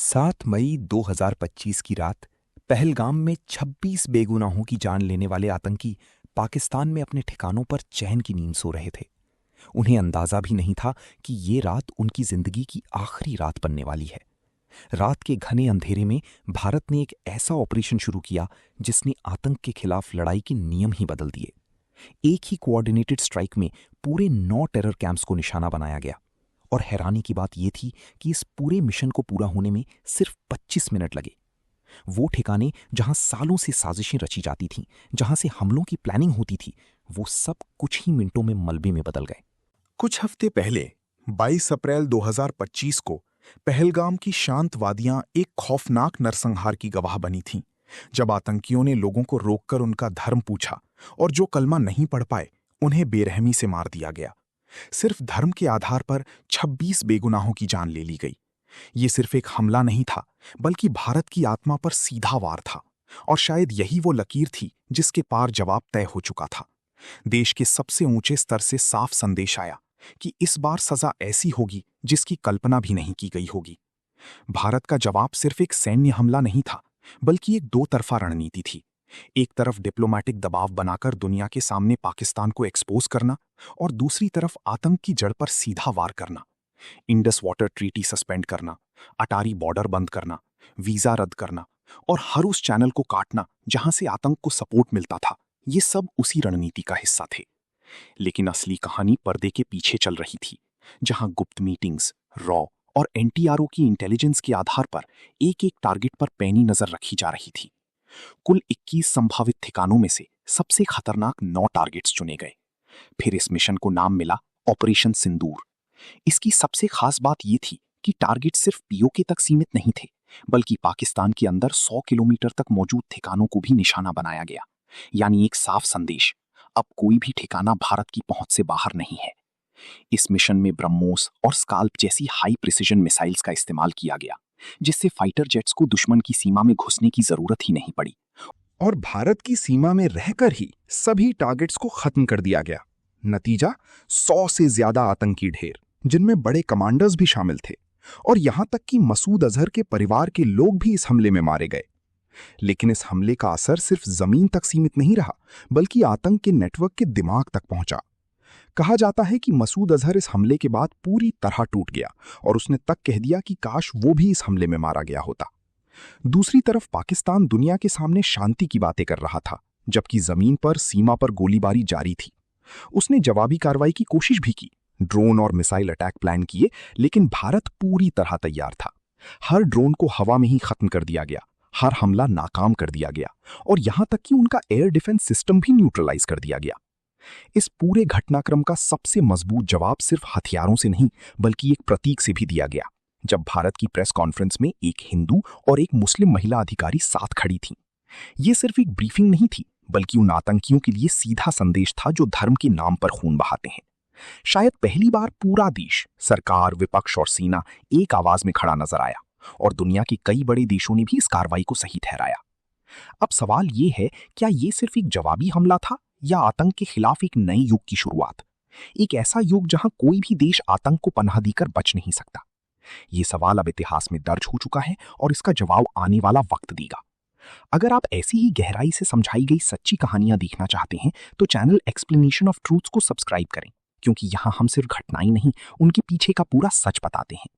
7 मई 2025 की रात पहलगाम में 26 बेगुनाहों की जान लेने वाले आतंकी पाकिस्तान में अपने ठिकानों पर चैन की नींद सो रहे थे। उन्हें अंदाजा भी नहीं था कि ये रात उनकी जिंदगी की आखिरी रात बनने वाली है। रात के घने अंधेरे में भारत ने एक ऐसा ऑपरेशन शुरू किया जिसने आतंक के खिलाफ लड़ाई के नियम ही बदल दिए। एक ही कोऑर्डिनेटेड स्ट्राइक में पूरे 9 टेरर कैंप्स को निशाना बनाया गया। और हैरानी की बात यह थी कि इस पूरे मिशन को पूरा होने में सिर्फ 25 मिनट लगे। वो ठिकाने जहां सालों से साजिशें रची जाती थीं, जहां से हमलों की प्लानिंग होती थी, वो सब कुछ ही मिनटों में मलबे में बदल गए। कुछ हफ्ते पहले 22 अप्रैल 2025 को पहलगाम की शांत वादियां एक खौफनाक नरसंहार की गवाह बनी थीं, जब आतंकियों ने लोगों को रोककर उनका धर्म पूछा और जो कलमा नहीं पढ़ पाए उन्हें बेरहमी से मार दिया गया। सिर्फ धर्म के आधार पर 26 बेगुनाहों की जान ले ली गई। ये सिर्फ एक हमला नहीं था, बल्कि भारत की आत्मा पर सीधा वार था। और शायद यही वो लकीर थी जिसके पार जवाब तय हो चुका था। देश के सबसे ऊंचे स्तर से साफ संदेश आया कि इस बार सजा ऐसी होगी जिसकी कल्पना भी नहीं की गई होगी। भारत का जवाब सिर्फ एक सैन्य हमला नहीं था, बल्कि एक दो तरफा रणनीति थी। एक तरफ डिप्लोमैटिक दबाव बनाकर दुनिया के सामने पाकिस्तान को एक्सपोज करना, और दूसरी तरफ आतंक की जड़ पर सीधा वार करना। इंडस वाटर ट्रीटी सस्पेंड करना, अटारी बॉर्डर बंद करना, वीजा रद्द करना और हर उस चैनल को काटना जहां से आतंक को सपोर्ट मिलता था। ये सब उसी रणनीति का हिस्सा थे। लेकिन असली कहानी पर्दे के पीछे चल रही थी, जहां गुप्त मीटिंग्स, रॉ और एनटीआरओ की इंटेलिजेंस के आधार पर एक एक टारगेट पर पैनी नजर रखी जा रही थी। कुल 21 संभावित ठिकानों में से सबसे खतरनाक 9 टारगेट्स चुने गए। फिर इस मिशन को नाम मिला ऑपरेशन सिंदूर। इसकी सबसे खास बात यह थी कि टारगेट सिर्फ पीओके तक सीमित नहीं थे, बल्कि पाकिस्तान के अंदर 100 किलोमीटर तक मौजूद ठिकानों को भी निशाना बनाया गया। यानी एक साफ संदेश, अब कोई भी ठिकाना भारत की पहुंच से बाहर नहीं है। इस मिशन में ब्रह्मोस और स्काल्प जैसी हाई प्रिसिजन मिसाइल्स का इस्तेमाल किया गया, जिससे फाइटर जेट्स को दुश्मन की सीमा में घुसने की जरूरत ही नहीं पड़ी। और भारत की सीमा में रहकर ही सभी टारगेट्स को खत्म कर दिया गया। नतीजा 100 से ज्यादा आतंकी ढेर, जिनमें बड़े कमांडर्स भी शामिल थे, और यहां तक कि मसूद अजहर के परिवार के लोग भी इस हमले में मारे गए। लेकिन इस हमले का असर सिर्फ जमीन तक सीमित नहीं रहा, बल्कि आतंक के नेटवर्क के दिमाग तक पहुंचा। कहा जाता है कि मसूद अजहर इस हमले के बाद पूरी तरह टूट गया और उसने तक कह दिया कि काश वो भी इस हमले में मारा गया होता। दूसरी तरफ पाकिस्तान दुनिया के सामने शांति की बातें कर रहा था, जबकि जमीन पर सीमा पर गोलीबारी जारी थी। उसने जवाबी कार्रवाई की कोशिश भी की, ड्रोन और मिसाइल अटैक प्लान किए, लेकिन भारत पूरी तरह तैयार था। हर ड्रोन को हवा में ही खत्म कर दिया गया, हर हमला नाकाम कर दिया गया, और यहां तक कि उनका एयर डिफेंस सिस्टम भी न्यूट्रलाइज कर दिया गया। इस पूरे घटनाक्रम का सबसे मजबूत जवाब सिर्फ हथियारों से नहीं, बल्कि एक प्रतीक से भी दिया गया, जब भारत की प्रेस कॉन्फ्रेंस में एक हिंदू और एक मुस्लिम महिला अधिकारी साथ खड़ी थीं। ये सिर्फ एक ब्रीफिंग नहीं थी, बल्कि उन आतंकियों के लिए सीधा संदेश था जो धर्म के नाम पर खून बहाते हैं। शायद पहली बार पूरा देश, सरकार, विपक्ष और सेना एक आवाज में खड़ा नजर आया, और दुनिया के कई बड़े देशों ने भी इस कार्रवाई को सही ठहराया। अब सवाल ये है, क्या ये सिर्फ एक जवाबी हमला था या आतंक के खिलाफ एक नए युग की शुरुआत? एक ऐसा युग जहां कोई भी देश आतंक को पनाह देकर बच नहीं सकता। ये सवाल अब इतिहास में दर्ज हो चुका है, और इसका जवाब आने वाला वक्त देगा। अगर आप ऐसी ही गहराई से समझाई गई सच्ची कहानियां देखना चाहते हैं, तो चैनल एक्सप्लेनेशन ऑफ ट्रूथ्स को सब्सक्राइब करें, क्योंकि यहां हम सिर्फ घटनाएं नहीं, उनके पीछे का पूरा सच बताते हैं।